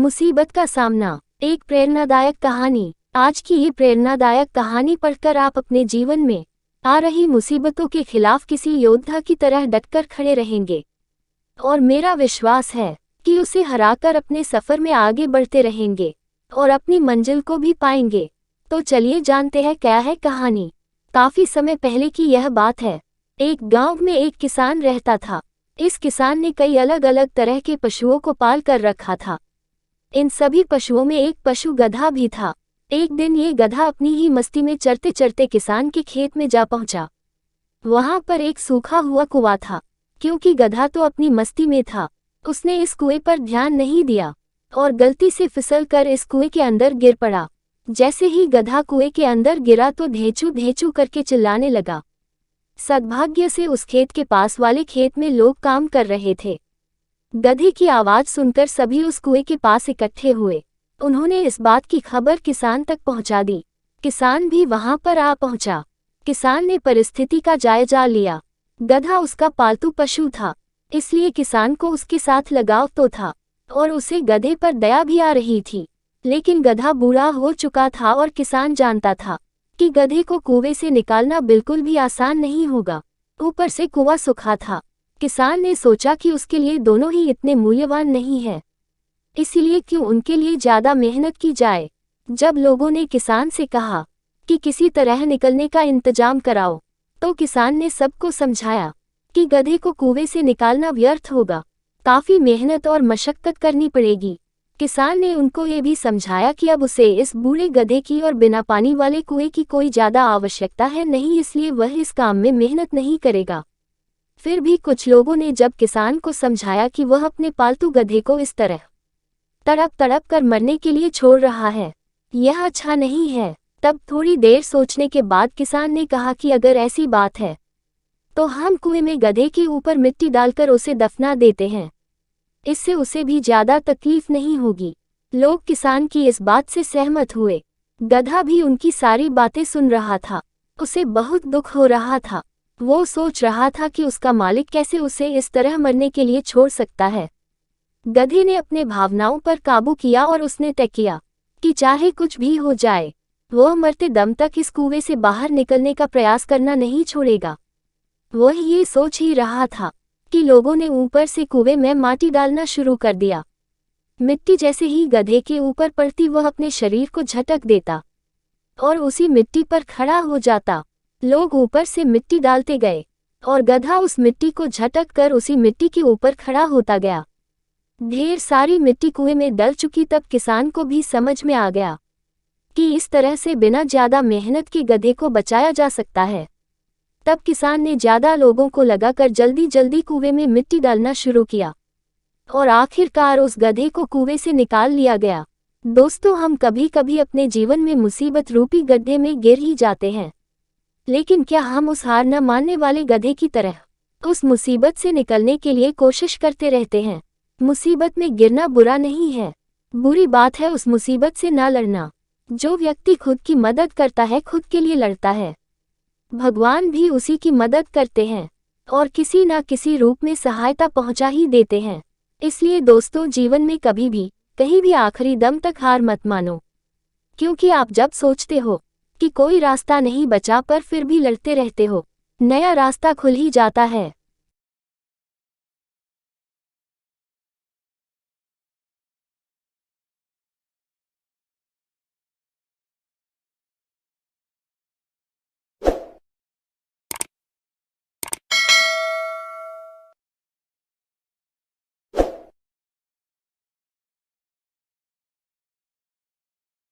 मुसीबत का सामना, एक प्रेरणादायक कहानी। आज की ये प्रेरणादायक कहानी पढ़कर आप अपने जीवन में आ रही मुसीबतों के खिलाफ किसी योद्धा की तरह डटकर खड़े रहेंगे और मेरा विश्वास है कि उसे हराकर अपने सफर में आगे बढ़ते रहेंगे और अपनी मंजिल को भी पाएंगे। तो चलिए जानते हैं क्या है कहानी। काफी समय पहले की यह बात है। एक गांव में एक किसान रहता था। इस किसान ने कई अलग अलग तरह के पशुओं को पाल कर रखा था। इन सभी पशुओं में एक पशु गधा भी था। एक दिन ये गधा अपनी ही मस्ती में चरते चरते किसान के खेत में जा पहुंचा। वहां पर एक सूखा हुआ कुआं था। क्योंकि गधा तो अपनी मस्ती में था, उसने इस कुएं पर ध्यान नहीं दिया और गलती से फिसल कर इस कुएं के अंदर गिर पड़ा। जैसे ही गधा कुएं के अंदर गिरा तो धेंचू धेंचू करके चिल्लाने लगा। सद्भाग्य से उस खेत के पास वाले खेत में लोग काम कर रहे थे। गधे की आवाज सुनकर सभी उस कुएं के पास इकट्ठे हुए। उन्होंने इस बात की खबर किसान तक पहुंचा दी। किसान भी वहां पर आ पहुंचा। किसान ने परिस्थिति का जायजा लिया। गधा उसका पालतू पशु था, इसलिए किसान को उसके साथ लगाव तो था और उसे गधे पर दया भी आ रही थी। लेकिन गधा बूढ़ा हो चुका था और किसान जानता था कि गधे को कुएं से निकालना बिल्कुल भी आसान नहीं होगा। ऊपर से कुआं सूखा था। किसान ने सोचा कि उसके लिए दोनों ही इतने मूल्यवान नहीं है, इसलिए क्यों उनके लिए ज्यादा मेहनत की जाए। जब लोगों ने किसान से कहा कि किसी तरह निकलने का इंतजाम कराओ, तो किसान ने सबको समझाया कि गधे को कुएं से निकालना व्यर्थ होगा, काफी मेहनत और मशक्कत करनी पड़ेगी। किसान ने उनको ये भी समझाया कि अब उसे इस बूढ़े गधे की और बिना पानी वाले कुएं की कोई ज्यादा आवश्यकता है नहीं, इसलिए वह इस काम में मेहनत नहीं करेगा। फिर भी कुछ लोगों ने जब किसान को समझाया कि वह अपने पालतू गधे को इस तरह तड़प तड़प कर मरने के लिए छोड़ रहा है, यह अच्छा नहीं है। तब थोड़ी देर सोचने के बाद किसान ने कहा कि अगर ऐसी बात है तो हम कुएं में गधे के ऊपर मिट्टी डालकर उसे दफना देते हैं, इससे उसे भी ज्यादा तकलीफ नहीं होगी। लोग किसान की इस बात से सहमत हुए। गधा भी उनकी सारी बातें सुन रहा था। उसे बहुत दुख हो रहा था। वो सोच रहा था कि उसका मालिक कैसे उसे इस तरह मरने के लिए छोड़ सकता है। गधे ने अपने भावनाओं पर काबू किया और उसने तय किया कि चाहे कुछ भी हो जाए, वह मरते दम तक इस कुएं से बाहर निकलने का प्रयास करना नहीं छोड़ेगा। वह ये सोच ही रहा था कि लोगों ने ऊपर से कुएं में माटी डालना शुरू कर दिया। मिट्टी जैसे ही गधे के ऊपर पड़ती वह अपने शरीर को झटक देता और उसी मिट्टी पर खड़ा हो जाता। लोग ऊपर से मिट्टी डालते गए और गधा उस मिट्टी को झटक कर उसी मिट्टी के ऊपर खड़ा होता गया। ढेर सारी मिट्टी कुएं में डल चुकी। तब किसान को भी समझ में आ गया कि इस तरह से बिना ज्यादा मेहनत के गधे को बचाया जा सकता है। तब किसान ने ज्यादा लोगों को लगाकर जल्दी जल्दी कुएं में मिट्टी डालना शुरू किया और आखिरकार उस गधे को कुएं से निकाल लिया गया। दोस्तों, हम कभी कभी अपने जीवन में मुसीबत रूपी गड्ढे में गिर ही जाते हैं, लेकिन क्या हम उस हार न मानने वाले गधे की तरह उस मुसीबत से निकलने के लिए कोशिश करते रहते हैं? मुसीबत में गिरना बुरा नहीं है, बुरी बात है उस मुसीबत से ना लड़ना। जो व्यक्ति खुद की मदद करता है खुद के लिए लड़ता है। भगवान भी उसी की मदद करते हैं और किसी ना किसी रूप में सहायता पहुंचा ही देते हैं। इसलिए दोस्तों, जीवन में कभी भी कहीं भी आखिरी दम तक हार मत मानो, क्योंकि आप जब सोचते हो कि कोई रास्ता नहीं बचा पर फिर भी लड़ते रहते हो, नया रास्ता खुल ही जाता है।